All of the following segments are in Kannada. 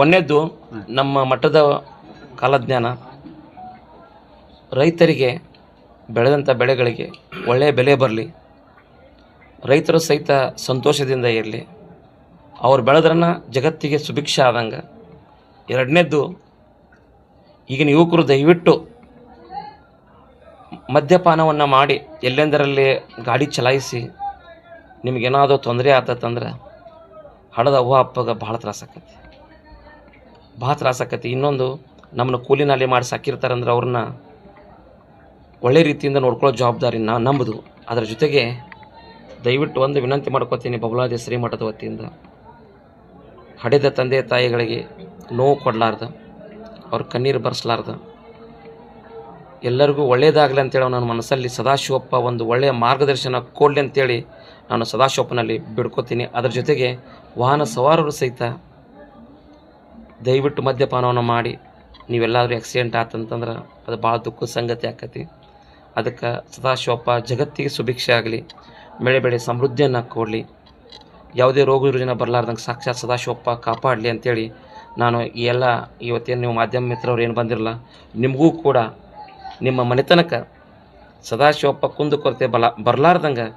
ಒಂದನೇದ್ದು ನಮ್ಮ ಮಠದ ಕಾಲಜ್ಞಾನ, ರೈತರಿಗೆ ಬೆಳೆದಂಥ ಬೆಳೆಗಳಿಗೆ ಒಳ್ಳೆಯ ಬೆಲೆ ಬರಲಿ, ರೈತರು ಸಹಿತ ಸಂತೋಷದಿಂದ ಇರಲಿ, ಅವ್ರು ಬೆಳೆದ್ರನ್ನ ಜಗತ್ತಿಗೆ ಸುಭಿಕ್ಷೆ ಆದಂಗೆ. ಎರಡನೇದ್ದು, ಈಗಿನ ಯುವಕರು ದಯವಿಟ್ಟು ಮದ್ಯಪಾನವನ್ನು ಮಾಡಿ ಎಲ್ಲೆಂದರಲ್ಲಿ ಗಾಡಿ ಚಲಾಯಿಸಿ ನಿಮಗೇನಾದರೂ ತೊಂದರೆ ಆತಂದ್ರೆ ಹಡದ ಅವ್ವ ಅಪ್ಪಗೆ ಭಾಳ ತ್ರಾಸಕ್ಕತಿ. ಇನ್ನೊಂದು, ನಮ್ಮನ್ನು ಕೂಲಿನಲ್ಲಿ ಮಾಡಿ ಸಾಕಿರ್ತಾರಂದ್ರೆ ಅವ್ರನ್ನ ಒಳ್ಳೆ ರೀತಿಯಿಂದ ನೋಡ್ಕೊಳ್ಳೋ ಜವಾಬ್ದಾರಿ ನಮ್ಮದು. ಅದರ ಜೊತೆಗೆ ದಯವಿಟ್ಟು ಒಂದು ವಿನಂತಿ ಮಾಡ್ಕೋತೀನಿ ಬಬಲಾದಿ ಶ್ರೀಮಠದ ವತಿಯಿಂದ, ಹಡೆದ ತಂದೆ ತಾಯಿಗಳಿಗೆ ನೋವು ಕೊಡಲಾರ್ದ, ಅವ್ರ ಕಣ್ಣೀರು ಬರೆಸಲಾರ್ದ, ಎಲ್ಲರಿಗೂ ಒಳ್ಳೆಯದಾಗಲಿ ಅಂತೇಳಿ ನನ್ನ ಮನಸ್ಸಲ್ಲಿ ಸದಾಶಿವಪ್ಪ ಒಂದು ಒಳ್ಳೆಯ ಮಾರ್ಗದರ್ಶನ ಕೊಡಲಿ ಅಂತೇಳಿ ನಾನು ಸದಾಶಿವಪ್ಪನಲ್ಲಿ ಬಿಡ್ಕೋತೀನಿ. ಅದರ ಜೊತೆಗೆ ವಾಹನ ಸವಾರರು ಸಹಿತ ದಯವಿಟ್ಟು ಮದ್ಯಪಾನವನ್ನು ಮಾಡಿ ನೀವೆಲ್ಲಾದರೂ ಆಕ್ಸಿಡೆಂಟ್ ಆತಂತಂದ್ರೆ ಅದು ಭಾಳ ದುಃಖದ ಸಂಗತಿ ಆಕತಿ. ಅದಕ್ಕೆ ಸದಾಶಿವಪ್ಪ ಜಗತ್ತಿಗೆ ಸುಭಿಕ್ಷೆ ಆಗಲಿ, ಬೆಳೆ ಸಮೃದ್ಧಿಯನ್ನು ಕೊಡಲಿ, ಯಾವುದೇ ರೋಗ ರುಜಿನ ಬರಲಾರ್ದಂಗೆ ಸಾಕ್ಷಾತ್ ಸದಾಶಿವಪ್ಪ ಕಾಪಾಡಲಿ ಅಂತೇಳಿ ನಾನು ಈ ಎಲ್ಲ ಇವತ್ತೇನು ನೀವು ಮಾಧ್ಯಮ ಮಿತ್ರವ್ರು ಏನು ಬಂದಿರಲ್ಲ, ನಿಮಗೂ ಕೂಡ ನಿಮ್ಮ ಮನೆತನಕ ಸದಾಶಿವಪ್ಪ ಕುಂದು ಕೊರತೆ ಬರಲಾರ್ದಂಗೆ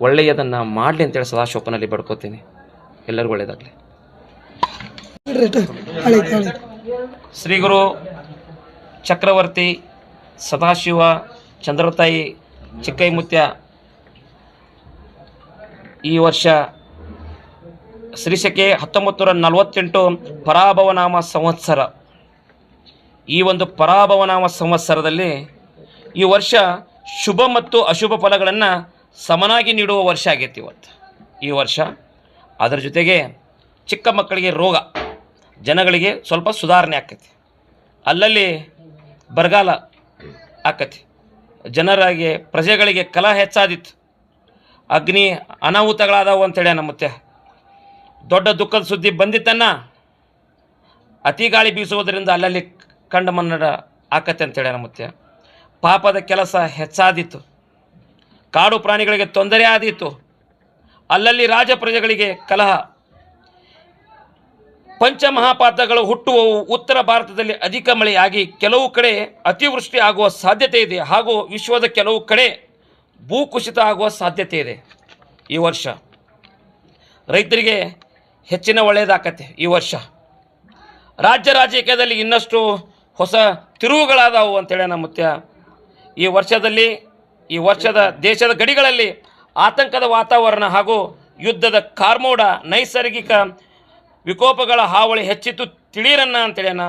ಒಳ್ಳೆಯದನ್ನು ಮಾಡಲಿ ಅಂತೇಳಿ ಸದಾಶಿವಪ್ಪನಲ್ಲಿ ಬೇಡ್ಕೋತೀನಿ. ಎಲ್ಲರಿಗೂ ಒಳ್ಳೆಯದಾಗಲಿ. ಶ್ರೀ ಗುರು ಚಕ್ರವರ್ತಿ ಸದಾಶಿವ ಚಂದ್ರತಾಯಿ ಚಿಕ್ಕೈಮುತ್ಯ ಈ ವರ್ಷ ಶ್ರೀಶಕೆ 1948 ಪರಾಭವನಾಮ ಸಂವತ್ಸರ. ಈ ಒಂದು ಪರಾಭವನಾಮ ಸಂವತ್ಸರದಲ್ಲಿ ಈ ವರ್ಷ ಶುಭ ಮತ್ತು ಅಶುಭ ಫಲಗಳನ್ನು ಸಮನಾಗಿ ನೀಡುವ ವರ್ಷ ಆಗೈತಿ ಈ ವರ್ಷ. ಅದರ ಜೊತೆಗೆ ಚಿಕ್ಕ ಮಕ್ಕಳಿಗೆ ರೋಗ, ಜನಗಳಿಗೆ ಸ್ವಲ್ಪ ಸುಧಾರಣೆ ಆಕೈತಿ, ಅಲ್ಲಲ್ಲಿ ಬರಗಾಲ ಆಕತಿ, ಜನರಿಗೆ ಪ್ರಜೆಗಳಿಗೆ ಕಲಹ ಹೆಚ್ಚಾದಿತ್ತು, ಅಗ್ನಿ ಅನಾಹುತಗಳಾದವು ಅಂತೇಳಿ ನಮ್ಮತ್ತೆ ದೊಡ್ಡ ದುಃಖದ ಸುದ್ದಿ ಬಂದಿತ್ತನ್ನ ಅತಿ ಗಾಳಿ ಬೀಸುವುದರಿಂದ ಅಲ್ಲಲ್ಲಿ ಕಂಡ ಮನ್ನಡ ಆಕತ್ತೆ ಅಂತೇಳಿ ನಮ್ಮತ್ತೆ ಪಾಪದ ಕೆಲಸ ಹೆಚ್ಚಾದಿತ್ತು, ಕಾಡು ಪ್ರಾಣಿಗಳಿಗೆ ತೊಂದರೆ ಆದಿತ್ತು, ಅಲ್ಲಲ್ಲಿ ರಾಜ ಪ್ರಜೆಗಳಿಗೆ ಕಲಹ. ಪಂಚಮಹಾಪಾತಗಳು ಹುಟ್ಟುವವು. ಉತ್ತರ ಭಾರತದಲ್ಲಿ ಅಧಿಕ ಮಳೆಯಾಗಿ ಕೆಲವು ಕಡೆ ಅತಿವೃಷ್ಟಿ ಆಗುವ ಸಾಧ್ಯತೆ ಇದೆ, ಹಾಗೂ ವಿಶ್ವದ ಕೆಲವು ಕಡೆ ಭೂಕುಸಿತ ಆಗುವ ಸಾಧ್ಯತೆ ಇದೆ. ಈ ವರ್ಷ ರೈತರಿಗೆ ಹೆಚ್ಚಿನ ಒಳ್ಳೆಯದಾಕತ್ತೆ. ಈ ವರ್ಷ ರಾಜಕೀಯದಲ್ಲಿ ಇನ್ನಷ್ಟು ಹೊಸ ತಿರುವುಗಳಾದವು ಅಂತೇಳಿ ನಮ್ಮತ್ಯ ಈ ವರ್ಷದ ದೇಶದ ಗಡಿಗಳಲ್ಲಿ ಆತಂಕದ ವಾತಾವರಣ ಹಾಗೂ ಯುದ್ಧದ ಕಾರ್ಮೋಡ, ನೈಸರ್ಗಿಕ ವಿಕೋಪಗಳ ಹಾವಳಿ ಹೆಚ್ಚಿತು ತಿಳಿಯರನ್ನ ಅಂತೇಳ್ಯಾನ.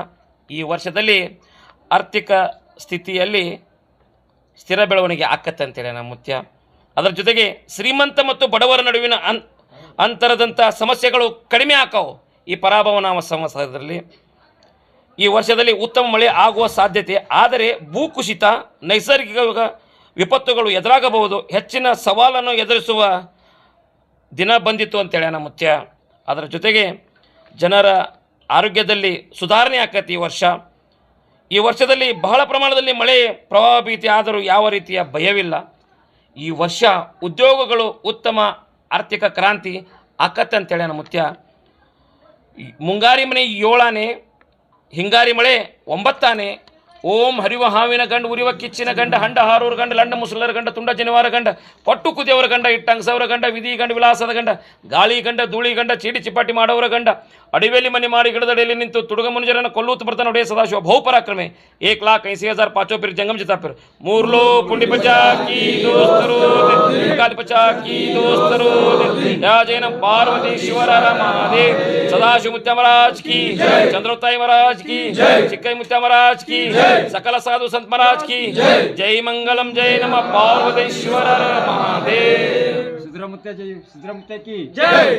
ಈ ವರ್ಷದಲ್ಲಿ ಆರ್ಥಿಕ ಸ್ಥಿತಿಯಲ್ಲಿ ಸ್ಥಿರ ಬೆಳವಣಿಗೆ ಆಕತ್ತೆ ಅಂತೇಳ್ಯಾನ ಮುತ್ಯ. ಅದರ ಜೊತೆಗೆ ಶ್ರೀಮಂತ ಮತ್ತು ಬಡವರ ನಡುವಿನ ಅಂತರದಂಥ ಸಮಸ್ಯೆಗಳು ಕಡಿಮೆ ಆಕಾವು. ಈ ಪರಾಭವನಾಮ ಸಂವತ್ಸರದಲ್ಲಿ ಈ ವರ್ಷದಲ್ಲಿ ಉತ್ತಮ ಮಳೆ ಆಗುವ ಸಾಧ್ಯತೆ, ಆದರೆ ಭೂಕುಸಿತ, ನೈಸರ್ಗಿಕ ವಿಪತ್ತುಗಳು ಎದುರಾಗಬಹುದು. ಹೆಚ್ಚಿನ ಸವಾಲನ್ನು ಎದುರಿಸುವ ದಿನ ಬಂದಿತ್ತು ಅಂತೇಳ್ಯಾನ ಮುತ್ಯ. ಅದರ ಜೊತೆಗೆ ಜನರ ಆರೋಗ್ಯದಲ್ಲಿ ಸುಧಾರಣೆ ಆಕತಿ. ಈ ವರ್ಷದಲ್ಲಿ ಬಹಳ ಪ್ರಮಾಣದಲ್ಲಿ ಮಳೆ ಪ್ರವಾಹ ಭೀತಿ ಆದರೂ ಯಾವ ರೀತಿಯ ಭಯವಿಲ್ಲ. ಈ ವರ್ಷ ಉದ್ಯೋಗಗಳು ಉತ್ತಮ ಆರ್ಥಿಕ ಕ್ರಾಂತಿ ಆಕತ್ತೆ ಅಂತೇಳ್ಯಾನ ಮುತ್ಯ. ಮುಂಗಾರಿ ಮನೆ 7 ಆನೆ, ಹಿಂಗಾರಿ ಮಳೆ 9 ಆನೆ. ಓಂ ಹರಿವ ಹಾವಿನ ಗಂಡ, ಉರಿವ ಕಿಚ್ಚಿನ ಗಂಡ, ಹಂಡ ಹಾರೂರ ಗಂಡ, ಲಂಡ ಮುಸುಲರ ಗಂಡ, ತುಂಡ ಜನಿವಾರ ಗಂಡ, ಕೊಟ್ಟು ಕುದಿಯವರ ಗಂಡ, ಇಟ್ಟಂಗಸವರ ಗಂಡ, ವಿಧಿ ಗಂಡ, ವಿಲಾಸದ ಗಂಡ, ಗಾಳಿ ಗಂಡ, ಧೂಳಿ ಗಂಡ, ಚೀಟಿ ಚಿಪ್ಪಾಟಿ ಮಾಡೋವರ ಗಂಡ, ಅಡಿವೆಯಲ್ಲಿ ಮನೆ ಮಾಡಿ ಗಿಡದಡಿಯಲ್ಲಿ ನಿಂತು ತುಡುಗ ಮುನಿಜರನ್ನು ಕೊಲ್ಲೂತು ಬರ್ತಾನೆ ಒಡೆಯ ಸದಾಶಿವ ಬಹುಪರಾಕ್ರಮೆ 1,80,000 ಪಾಚೋ ಪಿರ್ ಜಂಗಮ್ ಜಿತಾಪಿರ್ ಮೂರ್ಲೋ ಪುಂಡಿ ಪಚಾಕಿ ದೋಸ್ತರು ಕಾಲಿ ಪಚಾಕಿ ದೋಸ್ತರು ಯಾಜೇನ ಪಾರ್ವತಿ ಶಿವರ ಮಹಾದೇವ್ ಸದಾಶಿವ ಮುತ್ಯ ಮಹಾರಾಜ್ ಕಿ, ಚಂದ್ರತಾಯಿ ಮಹಾರಾಜ್ ಕಿ, ಚಿಕ್ಕೈ ಮುತ್ಯ ಮಹಾರಾಜ್ ಕಿ, सकल साधु संत महाराज की जय मंगलम जय नमः पार्वतीश्वर महादेव। सिद्धरामुत्या की जय।